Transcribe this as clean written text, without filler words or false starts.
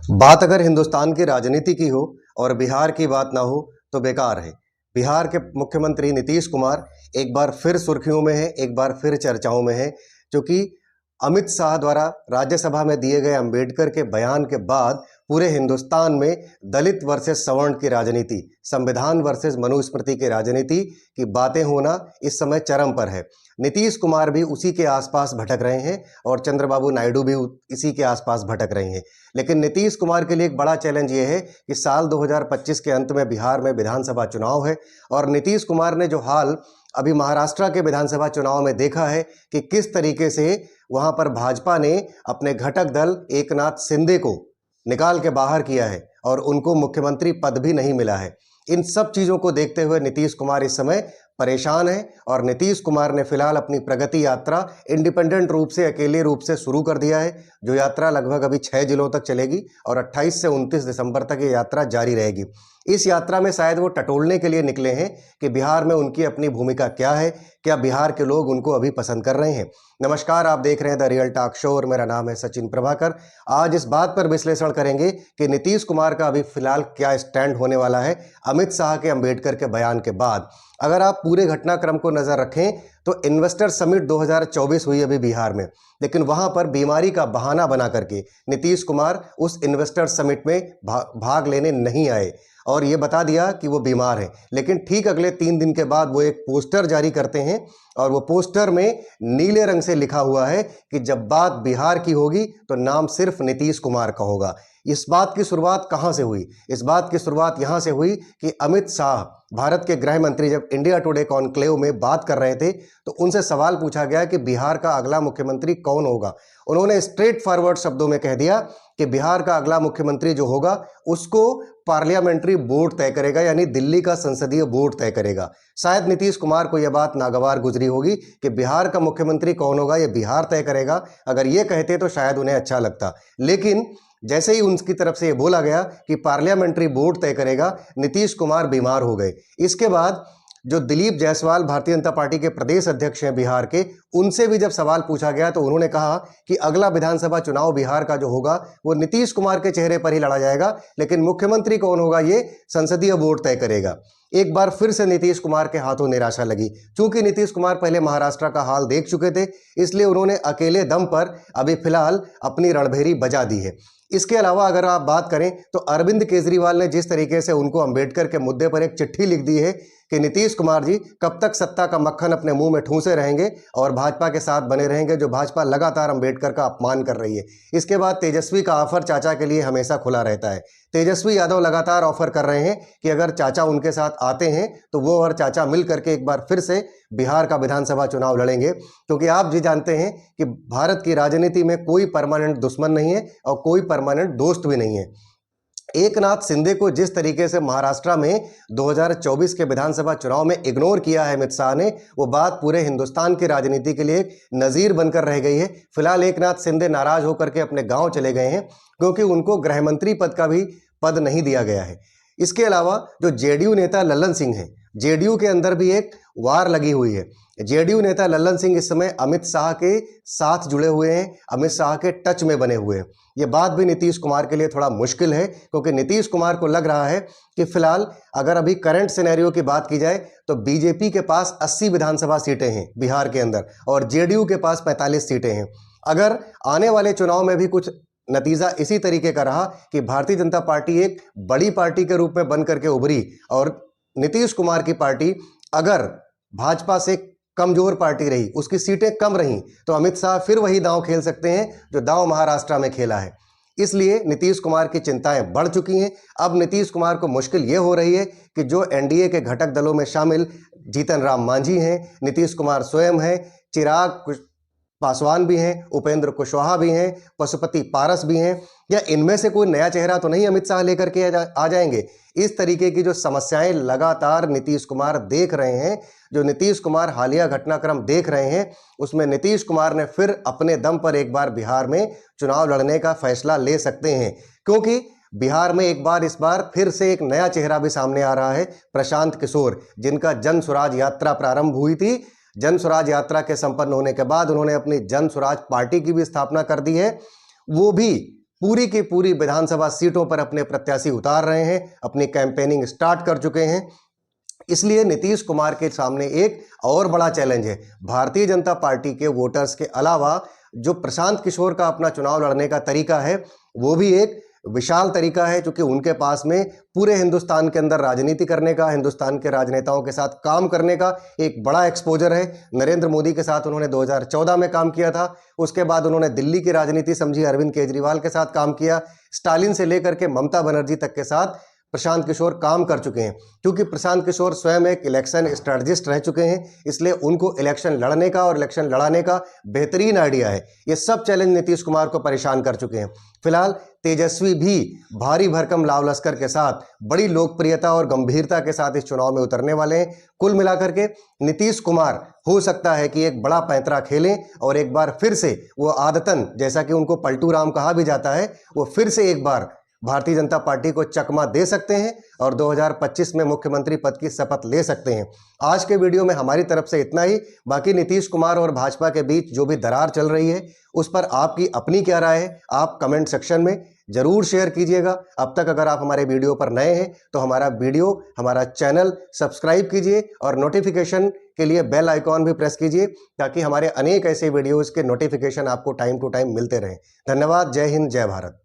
बात अगर हिंदुस्तान की राजनीति की हो और बिहार की बात ना हो तो बेकार है। बिहार के मुख्यमंत्री नीतीश कुमार एक बार फिर सुर्खियों में है, एक बार फिर चर्चाओं में है, क्योंकि अमित शाह द्वारा राज्यसभा में दिए गए अंबेडकर के बयान के बाद पूरे हिंदुस्तान में दलित वर्सेस सवर्ण की राजनीति, संविधान वर्सेस मनुस्मृति की राजनीति की बातें होना इस समय चरम पर है। नीतीश कुमार भी उसी के आसपास भटक रहे हैं और चंद्रबाबू नायडू भी इसी के आसपास भटक रहे हैं। लेकिन नीतीश कुमार के लिए एक बड़ा चैलेंज ये है कि साल 2025 के अंत में बिहार में विधानसभा चुनाव है और नीतीश कुमार ने जो हाल अभी महाराष्ट्र के विधानसभा चुनाव में देखा है कि किस तरीके से वहां पर भाजपा ने अपने घटक दल एकनाथ शिंदे को निकाल के बाहर किया है और उनको मुख्यमंत्री पद भी नहीं मिला है। इन सब चीज़ों को देखते हुए नीतीश कुमार इस समय परेशान है और नीतीश कुमार ने फिलहाल अपनी प्रगति यात्रा इंडिपेंडेंट रूप से, अकेले रूप से शुरू कर दिया है, जो यात्रा लगभग अभी 6 जिलों तक चलेगी और 28 से 29 दिसंबर तक ये यात्रा जारी रहेगी। इस यात्रा में शायद वो टटोलने के लिए निकले हैं कि बिहार में उनकी अपनी भूमिका क्या है, क्या बिहार के लोग उनको अभी पसंद कर रहे हैं। नमस्कार, आप देख रहे हैं द रियल टॉक शो और मेरा नाम है सचिन प्रभाकर। आज इस बात पर विश्लेषण करेंगे कि नीतीश कुमार का अभी फिलहाल क्या स्टैंड होने वाला है अमित शाह के अंबेडकर के बयान के बाद। अगर आप पूरे घटनाक्रम को नजर रखें तो इन्वेस्टर समिट 2024 हुई अभी बिहार में, लेकिन वहां पर बीमारी का बहाना बना करके नीतीश कुमार उस इन्वेस्टर समिट में भाग लेने नहीं आए और ये बता दिया कि वो बीमार है। लेकिन ठीक अगले 3 दिन के बाद वो एक पोस्टर जारी करते हैं और वो पोस्टर में नीले रंग से लिखा हुआ है कि जब बात बिहार की होगी तो नाम सिर्फ नीतीश कुमार का होगा। इस बात की शुरुआत कहां से हुई? इस बात की शुरुआत यहां से हुई कि अमित शाह, भारत के गृह मंत्री, जब इंडिया टुडे कॉन्क्लेव में बात कर रहे थे तो उनसे सवाल पूछा गया कि बिहार का अगला मुख्यमंत्री कौन होगा। उन्होंने स्ट्रेट फॉरवर्ड शब्दों में कह दिया कि बिहार का अगला मुख्यमंत्री जो होगा उसको पार्लियामेंट्री बोर्ड तय करेगा, यानी दिल्ली का संसदीय बोर्ड तय करेगा। शायद नीतीश कुमार को यह बात नागवार गुजरी होगी कि बिहार का मुख्यमंत्री कौन होगा ये बिहार तय करेगा। अगर ये कहते तो शायद उन्हें अच्छा लगता, लेकिन जैसे ही उनकी तरफ से ये बोला गया कि पार्लियामेंट्री बोर्ड तय करेगा, नीतीश कुमार बीमार हो गए। इसके बाद जो दिलीप जायसवाल भारतीय जनता पार्टी के प्रदेश अध्यक्ष हैं बिहार के, उनसे भी जब सवाल पूछा गया तो उन्होंने कहा कि अगला विधानसभा चुनाव बिहार का जो होगा वो नीतीश कुमार के चेहरे पर ही लड़ा जाएगा, लेकिन मुख्यमंत्री कौन होगा ये संसदीय बोर्ड तय करेगा। एक बार फिर से नीतीश कुमार के हाथों निराशा लगी। चूंकि नीतीश कुमार पहले महाराष्ट्र का हाल देख चुके थे, इसलिए उन्होंने अकेले दम पर अभी फिलहाल अपनी रणभेरी बजा दी है। इसके अलावा अगर आप बात करें तो अरविंद केजरीवाल ने जिस तरीके से उनको अंबेडकर के मुद्दे पर एक चिट्ठी लिख दी है कि नीतीश कुमार जी कब तक सत्ता का मक्खन अपने मुंह में ठूंसे रहेंगे और भाजपा के साथ बने रहेंगे, जो भाजपा लगातार अंबेडकर का अपमान कर रही है। इसके बाद तेजस्वी का ऑफर चाचा के लिए हमेशा खुला रहता है। तेजस्वी यादव लगातार ऑफर कर रहे हैं कि अगर चाचा उनके साथ आते हैं तो वो और चाचा मिल करके एक बार फिर से बिहार का विधानसभा चुनाव लड़ेंगे, क्योंकि आप जी जानते हैं कि भारत की राजनीति में कोई परमानेंट दुश्मन नहीं है और कोई परमानेंट दोस्त भी नहीं है। एकनाथ शिंदे को जिस तरीके से महाराष्ट्र में 2024 के विधानसभा चुनाव में इग्नोर किया है अमित शाह ने, वो बात पूरे हिंदुस्तान की राजनीति के लिए नजीर बनकर रह गई है। फिलहाल एकनाथ शिंदे नाराज होकर के अपने गांव चले गए हैं क्योंकि उनको गृह मंत्री पद का भी पद नहीं दिया गया है। इसके अलावा जो जेडीयू नेता लल्लन सिंह हैं, जेडीयू के अंदर भी एक वार लगी हुई है। जेडीयू नेता लल्लन सिंह इस समय अमित शाह के साथ जुड़े हुए हैं, अमित शाह के टच में बने हुए हैं। ये बात भी नीतीश कुमार के लिए थोड़ा मुश्किल है, क्योंकि नीतीश कुमार को लग रहा है कि फिलहाल अगर अभी करंट सिनेरियो की बात की जाए तो बीजेपी के पास 80 विधानसभा सीटें हैं बिहार के अंदर और जेडीयू के पास 45 सीटें हैं। अगर आने वाले चुनाव में भी कुछ नतीजा इसी तरीके का रहा कि भारतीय जनता पार्टी एक बड़ी पार्टी के रूप में बन करके उभरी और नीतीश कुमार की पार्टी अगर भाजपा से कमजोर पार्टी रही, उसकी सीटें कम रहीं, तो अमित शाह फिर वही दांव खेल सकते हैं जो दांव महाराष्ट्र में खेला है। इसलिए नीतीश कुमार की चिंताएं बढ़ चुकी हैं। अब नीतीश कुमार को मुश्किल ये हो रही है कि जो एनडीए के घटक दलों में शामिल जीतन राम मांझी हैं, नीतीश कुमार स्वयं हैं, चिराग पासवान भी हैं, उपेंद्र कुशवाहा भी हैं, पशुपति पारस भी हैं, या इनमें से कोई नया चेहरा तो नहीं अमित शाह लेकर के आ जाएंगे। इस तरीके की जो समस्याएं लगातार नीतीश कुमार देख रहे हैं, जो नीतीश कुमार हालिया घटनाक्रम देख रहे हैं, उसमें नीतीश कुमार ने फिर अपने दम पर एक बार बिहार में चुनाव लड़ने का फैसला ले सकते हैं, क्योंकि बिहार में इस बार फिर से एक नया चेहरा भी सामने आ रहा है, प्रशांत किशोर, जिनका जन स्वराज यात्रा प्रारंभ हुई थी। जन स्वराज यात्रा के संपन्न होने के बाद उन्होंने अपनी जन स्वराज पार्टी की भी स्थापना कर दी है। वो भी पूरी की पूरी विधानसभा सीटों पर अपने प्रत्याशी उतार रहे हैं, अपनी कैंपेनिंग स्टार्ट कर चुके हैं। इसलिए नीतीश कुमार के सामने एक और बड़ा चैलेंज है। भारतीय जनता पार्टी के वोटर्स के अलावा जो प्रशांत किशोर का अपना चुनाव लड़ने का तरीका है वो भी एक विशाल तरीका है, क्योंकि उनके पास में पूरे हिंदुस्तान के अंदर राजनीति करने का, हिंदुस्तान के राजनेताओं के साथ काम करने का एक बड़ा एक्सपोजर है। नरेंद्र मोदी के साथ उन्होंने 2014 में काम किया था, उसके बाद उन्होंने दिल्ली की राजनीति समझी, अरविंद केजरीवाल के साथ काम किया, स्टालिन से लेकर के ममता बनर्जी तक के साथ प्रशांत किशोर काम कर चुके हैं। क्योंकि प्रशांत किशोर स्वयं एक इलेक्शन स्ट्रेटजिस्ट रह चुके हैं, इसलिए उनको इलेक्शन लड़ने का और इलेक्शन लड़ाने का बेहतरीन आइडिया है। ये सब चैलेंज नीतीश कुमार को परेशान कर चुके हैं। फिलहाल तेजस्वी भी भारी भरकम लाव लश्कर के साथ बड़ी लोकप्रियता और गंभीरता के साथ इस चुनाव में उतरने वाले हैं। कुल मिलाकर के नीतीश कुमार हो सकता है कि एक बड़ा पैंतरा खेलें और एक बार फिर से वो आदतन, जैसा कि उनको पलटू राम कहा भी जाता है, वो फिर से एक बार भारतीय जनता पार्टी को चकमा दे सकते हैं और 2025 में मुख्यमंत्री पद की शपथ ले सकते हैं। आज के वीडियो में हमारी तरफ से इतना ही। बाकी नीतीश कुमार और भाजपा के बीच जो भी दरार चल रही है उस पर आपकी अपनी क्या राय है, आप कमेंट सेक्शन में जरूर शेयर कीजिएगा। अब तक अगर आप हमारे वीडियो पर नए हैं तो हमारा चैनल सब्सक्राइब कीजिए और नोटिफिकेशन के लिए बेल आइकॉन भी प्रेस कीजिए, ताकि हमारे अनेक ऐसे वीडियोज़ के नोटिफिकेशन आपको टाइम टू टाइम मिलते रहें। धन्यवाद। जय हिंद, जय भारत।